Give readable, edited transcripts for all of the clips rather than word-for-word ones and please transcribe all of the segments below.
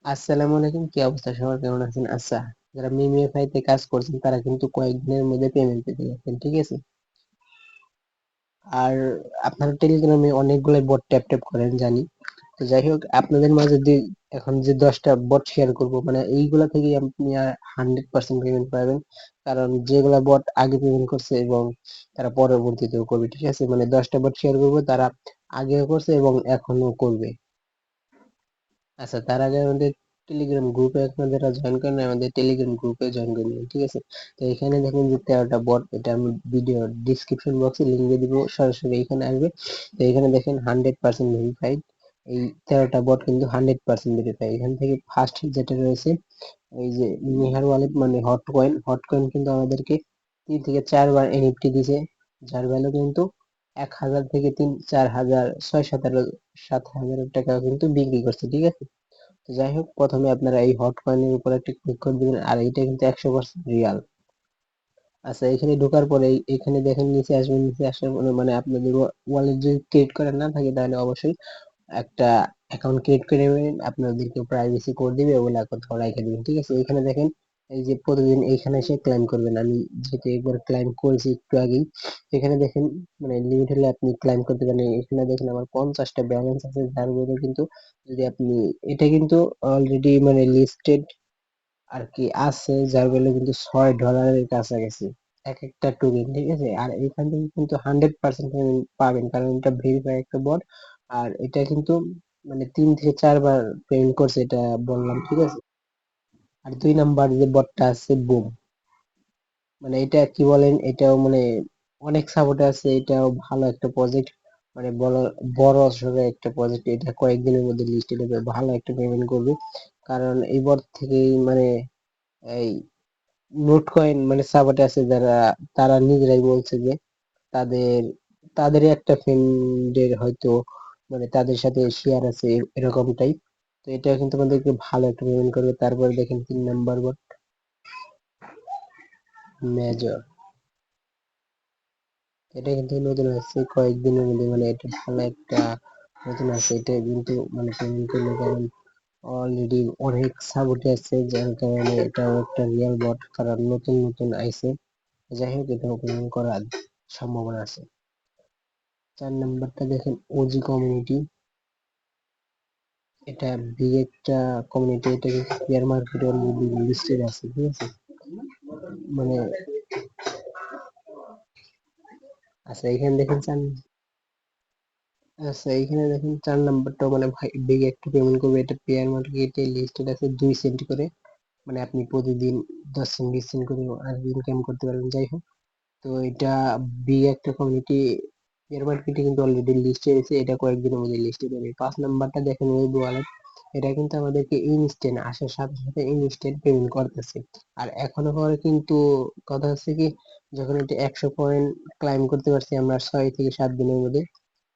আসসালামু আলাইকুম, কি অবস্থা সবার, কেমন আছেন? আচ্ছা, যারা মিমিএফআই তে কাজ করছেন তারা কিন্তু কয়েকদিনের মধ্যে পেমেন্ট পেতে যাচ্ছেন, ঠিক আছে? আর আপনারা টেলিগ্রামে অনেকগুলো বট ট্যাপ ট্যাপ করেন জানি। তো যাই হোক, আপনাদের মাঝে এখন যে 10টা বট শেয়ার করব, মানে এইগুলা থেকে আপনি 100% পেমেন্ট পাবেন। কারণ যেগুলা বট আগে পেমেন্ট করছে এবং তারা পরবর্তীতেও করবে, ঠিক আছে? মানে 10টা বট শেয়ার করবো, তারা আগেও করছে এবং এখনো করবে। আচ্ছা, তার আগে আমাদের টেলিগ্রাম গ্রুপে আপনারা জয়েন করেন, আমাদের টেলিগ্রাম গ্রুপে জয়েন করে নিন, ঠিক আছে? তো এখানে দেখেন যে 13টা বট, এটা আমি ভিডিও ডিসক্রিপশন বক্সে লিঙ্ক দিয়ে দিব, সরাসরি এখানে আসবে। তো এখানে দেখেন 100% ভেরিফাইড। এই 13টা বট কিন্তু 100% ভেরিফাই। এখান থেকে ফার্স্ট যেটা রয়েছে, এই যে নিহার ওয়ালেট মানে হট কয়েন কিন্তু আমাদেরকে 3 থেকে 4 বার এনএফটি দিছে, যার ভ্যালু কিন্তু 1,000 থেকে 3, 4 হাজার, 6, 7 হাজার টাকা কিন্তু বিক্রি করছে, ঠিক আছে? তো যাই হোক, প্রথমে আপনারা এই হট কয়েনের উপর একটা ক্লিক করে দিবেন, আর এইটা কিন্তু 100% রিয়াল। আচ্ছা, এখানে ঢোকার পরে এখানে দেখেন নিচে আসবেন, নিচে আসার পরে মানে আপনাদের ওয়ালেট যদি ক্রিয়েট করা না থাকে তাহলে অবশ্যই একটা অ্যাকাউন্ট ক্রিয়েট করে নেবেন। আপনাদেরকে প্রাইভেসি কোড দিবে, ওগুলা কোথাও রেখে দিবেন, ঠিক আছে? এখানে দেখেন এই যে প্রতিদিন এইখানে এসে ক্লাইম করবেন। আমি যেহেতু একবার ক্লাইম করেছি একটু আগেই, এখানে দেখেন মানে লিমিট হলে আপনি ক্লাইম করতে পারেন। এখানে দেখেন আমার 50টা ব্যালেন্স আছে, যার মধ্যে কিন্তু যদি আপনি, এটা কিন্তু অলরেডি মানে লিস্টেড আর কি আছে, যার ভ্যালু কিন্তু $6 কাছাকাছি এক একটা টোকেন, ঠিক আছে? আর এখান থেকে কিন্তু 100% পাবেন, কারণ এটা ভেরিফাই একটা বট। আর এটা কিন্তু মানে 3 থেকে 4 বার পেমেন্ট করছে, এটা বললাম, ঠিক আছে? আর 2 নাম্বার যে বটটা আছে বুম, মানে এটা কি বলেন, এটাও মানে অনেক সাপোর্ট আছে, এটাও ভালো একটা প্রজেক্ট। মানে বড় বড় আসলে একটা প্রজেক্ট, এটা কয়েকদিনের মধ্যে লিস্টেড হবে, ভালো একটা পেমেন্ট করবে। কারণ এই বট থেকেই মানে এই নোট কয়েন মানে সাপোর্টে আছে যারা, তারা নিজেরাই বলছে যে তাদের তাদেরই একটা ফ্রেন্ডের হয়তো মানে তাদের সাথে শেয়ার আছে এরকম টাইপ। তো এটা কিন্তু আমাদেরকে ভালো একটা পেমেন্ট করবে। তারপর দেখেন 3 নাম্বার বট মেজর, এটা কিন্তু নতুন আসছে কয়েকদিনের মধ্যে, মানে এটা ভালো একটা নতুন আছে। এটা কিন্তু মানে পেমেন্ট করলে, কারণ অলরেডি অনেক সাপোর্টে আছে, যার কারণে এটাও একটা রিয়েল বট, কারণ নতুন নতুন আইছে। যাই হোক, এটা পেমেন্ট করার সম্ভাবনা আছে। 4 নাম্বারটা দেখেন ওজি কমিউনিটি, এটা বিগ একটা কমিউনিটি, এটা কিন্তু শেয়ার মার্কেটে অলরেডি লিস্টেড আছে, ঠিক আছে? মানে আচ্ছা এখানে দেখেন এখানে দেখেন 4 নাম্বারটা মানে ভাই বিগ একটা পেমেন্ট করবে, এটা পেয়ার মার্কেটে লিস্টেড আছে 2 সেন্ট করে। মানে আপনি প্রতিদিন 10 সেন্ট 20 সেন্ট করে আর ইনকাম করতে পারবেন। যাই হোক, তো এটা বিগ একটা কমিউনিটি, শেয়ার মার্কেটে কিন্তু অলরেডি লিস্টে এসে, এটা কয়েকদিনের মধ্যে লিস্টে পাবে। 5 নাম্বারটা দেখেন ওয়েব ওয়ালেট, এটা কিন্তু আমাদেরকে ইনস্ট্যান্ট আসার সাথে সাথে ইনস্ট্যান্ট পেমেন্ট করতেছে। আর এখনো পরে কিন্তু কথা হচ্ছে কি, যখন এটা 100 পয়েন্ট ক্লাইম করতে পারছি আমরা 6 থেকে 7 দিনের মধ্যে,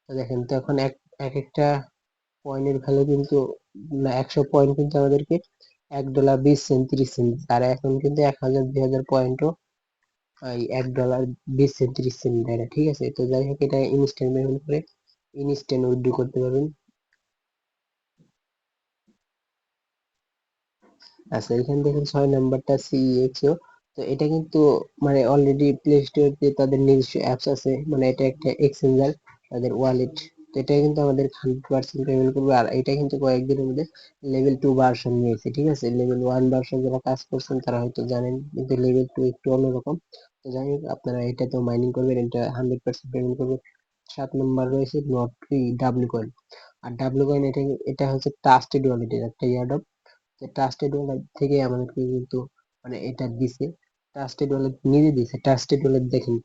তো দেখেন তো এখন এক এক একটা পয়েন্টের ভ্যালু কিন্তু, না 100 পয়েন্ট কিন্তু আমাদেরকে $1, 20 সেন্ট 30 সেন্ট, আর এখন কিন্তু 1,000 2,000 পয়েন্টও এই $1, 20 সেন্ট 30 সেন্ট দেয় না, ঠিক আছে? তো যাই হোক, এটা ইনস্ট্যান্ট পেমেন্ট করে ইনস্ট্যান্ট উইথড্র করতে পারবেন। আচ্ছা, এখানে দেখেন 6 নাম্বারটা সিইএক্সও, তো এটা কিন্তু মানে অলরেডি প্লে স্টোরে তাদের নিজস্ব অ্যাপস আছে, মানে এটা একটা এক্সচেঞ্জার, তাদের ওয়ালেট। তো এটা কিন্তু আমাদের 100% পেমেন্ট করবে। আর এটা কিন্তু কয়েকদিনের মধ্যে লেভেল 2 ভার্সন নিয়েছে, ঠিক আছে? লেভেল 1 ভার্সন যারা কাজ করছেন তারা হয়তো জানেন, কিন্তু লেভেল 2 একটু অন্যরকম। তো যাই হোক, আপনারা এটা তো মাইনিং করবেন, এটা 100% পেমেন্ট করবে। 7 নাম্বার রয়েছে নট ডাব্লিউ কয়েন। আর ডাব্লিউ কয়েন এটা এটা হচ্ছে ট্রাস্টেড ওয়ালেটের একটা ইয়ারড্রপ, যে ট্রাস্টেড ওয়ালেট থেকে আমাদেরকে কিন্তু মানে এটা দিছে, ট্রাস্টেড ওয়ালেট নিজে দিছে। ট্রাস্টেড ওয়ালেট দেখেন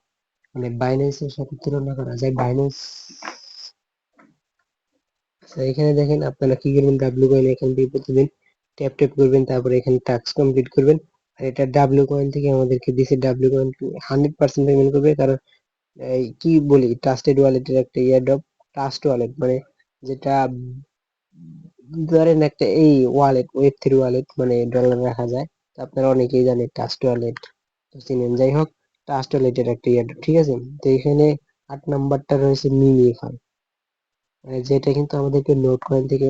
মানে বাইন্যান্সের সাথে তুলনা করা যায়, বাইন্যান্স। এখানে দেখেন আপনারা কি করবেন, ডাব্লিউ কয়েন এখান থেকে প্রতিদিন ট্যাপ ট্যাপ করবেন, তারপরে এখানে টাস্ক কমপ্লিট করবেন। আর এটা ডাব্লিউ কয়েন থেকে আমাদেরকে দিছে, ডাব্লিউ কয়েন 100% পেমেন্ট করবে, কারণ এই কি বলি, ট্রাস্টেড ওয়ালেটের একটা ইয়ারড্রপ। ট্রাস্ট ওয়ালেট মানে যেটা ধরেন একটা এই ওয়ালেট, ওয়েব 3 ওয়ালেট, মানে ডলার রাখা যায়। তো আপনারা অনেকেই জানেন ট্রাস্ট ওয়ালেট, তো চিনেন। যাই হোক, ট্রাস্ট ওয়ালেটের একটা ইয়ারড্রপ, ঠিক আছে? তো এখানে 8 নাম্বারটা রয়েছে মিমিফাই, মানে যেটা কিন্তু আমাদেরকে নোট কয়েন থেকে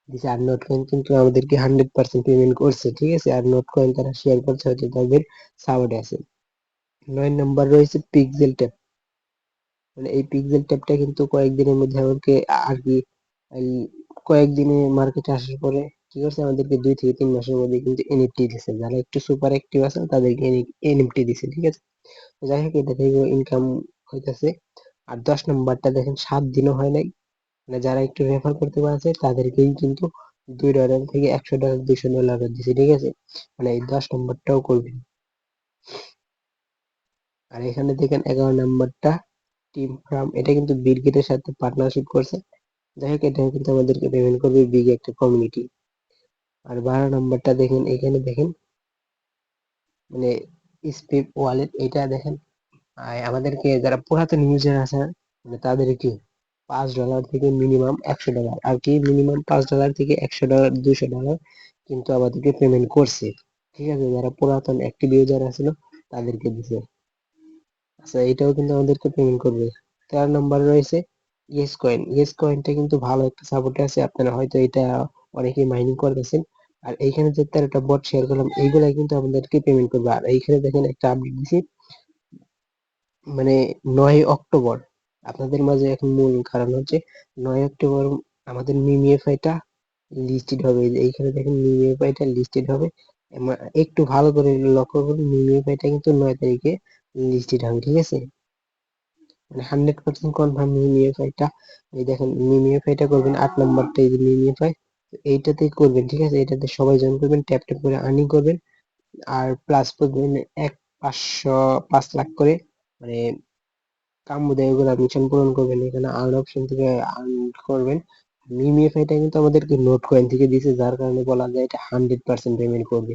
দিছে, আর নোট কয়েন কিন্তু আমাদেরকে 100% পেমেন্ট করছে, ঠিক আছে। আর নোট কয়েন তারা শেয়ার করছে হচ্ছে তাদের সাপোর্টে আছে। 9 নম্বর রয়েছে পিক্সেল ট্যাপ। মানে এই পিক্সেল ট্যাপটা কিন্তু কয়েকদিনের মধ্যে আমাদেরকে আর কি এই কয়েকদিনে মার্কেটে আসার পরে কি করছে, আমাদেরকে 2 থেকে 3 মাসের মধ্যে কিন্তু এনএফটি দিছে। যারা একটু সুপার অ্যাক্টিভ আছে তাদেরকে এনএফটি দিছে, ঠিক আছে। তো যাই হোক, এটা থেকে ইনকাম হইতেছে। আর 10 নম্বরটা দেখেন 7 দিনও হয় নাই, মানে যারা একটু রেফার করতে পারছে তাদেরকেই কিন্তু $2 থেকে $100 $200 দিছে, ঠিক আছে। মানে এই 10 নম্বরটাও করবেন। আর এখানে দেখেন 11 নম্বরটা টিম ফার্ম, এটা কিন্তু বিল গেটের সাথে পার্টনারশিপ করছে। যাই হোক, এটা কিন্তু আমাদেরকে পেমেন্ট করবে বিগ একটা কমিউনিটি। আর 12 নম্বরটা দেখেন, এখানে দেখেন মানে স্পিপ ওয়ালেট, এটা দেখেন আমাদেরকে যারা পুরাতন ইউজার আছে মানে তাদেরকে $5 থেকে মিনিমাম $100, আর কি মিনিমাম $5 থেকে $100 $200 কিন্তু আমাদেরকে পেমেন্ট করছে, ঠিক আছে। যারা পুরাতন অ্যাক্টিভ ইউজার আছিল তাদেরকে দিছে। আচ্ছা, এটাও কিন্তু আমাদেরকে পেমেন্ট করবে। 13 নম্বর রয়েছে ইয়েস কয়েন। ইয়েস কয়েনটা কিন্তু ভালো একটা সাপোর্টে আছে, আপনারা হয়তো এটা অনেকেই মাইনিং করতেছেন। আর এইখানে যে 13টা বট শেয়ার করলাম এইগুলা কিন্তু আমাদেরকে পেমেন্ট করবে। আর এইখানে দেখেন একটা আপডেট দিছি, মানে 9 অক্টোবর আপনাদের মাঝে এখন মূল কারণ হচ্ছে 9 অক্টোবর আমাদের মিমিএফআইটা লিস্টেড হবে। এই যে এইখানে দেখেন মিমিএফআইটা লিস্টেড হবে। একটু ভালো করে লক্ষ্য করুন, মিমিএফআইটা কিন্তু 9 তারিখে লিস্টেড হবে, ঠিক আছে। মানে 100% কনফার্ম মিমিএফআইটা। এই দেখেন মিমিএফআইটা করবেন 8 নম্বরটা, এই যে মিমিএফআই এইটাতে করবেন, ঠিক আছে। এটাতে সবাই জয়েন করবেন, ট্যাপ ট্যাপ করে আর্নিং করবেন। আর প্লাস করবেন 500 5 লাখ করে, মানে কাম্য দেয়গুলো মিশন পূরণ করবেন। এখানে আর্ন অপশন থেকে আর্ন করবেন। মিমিএফআইটা কিন্তু আমাদেরকে নোট কয়েন থেকে দিছে, যার কারণে বলা যায় এটা 100% পেমেন্ট করবে।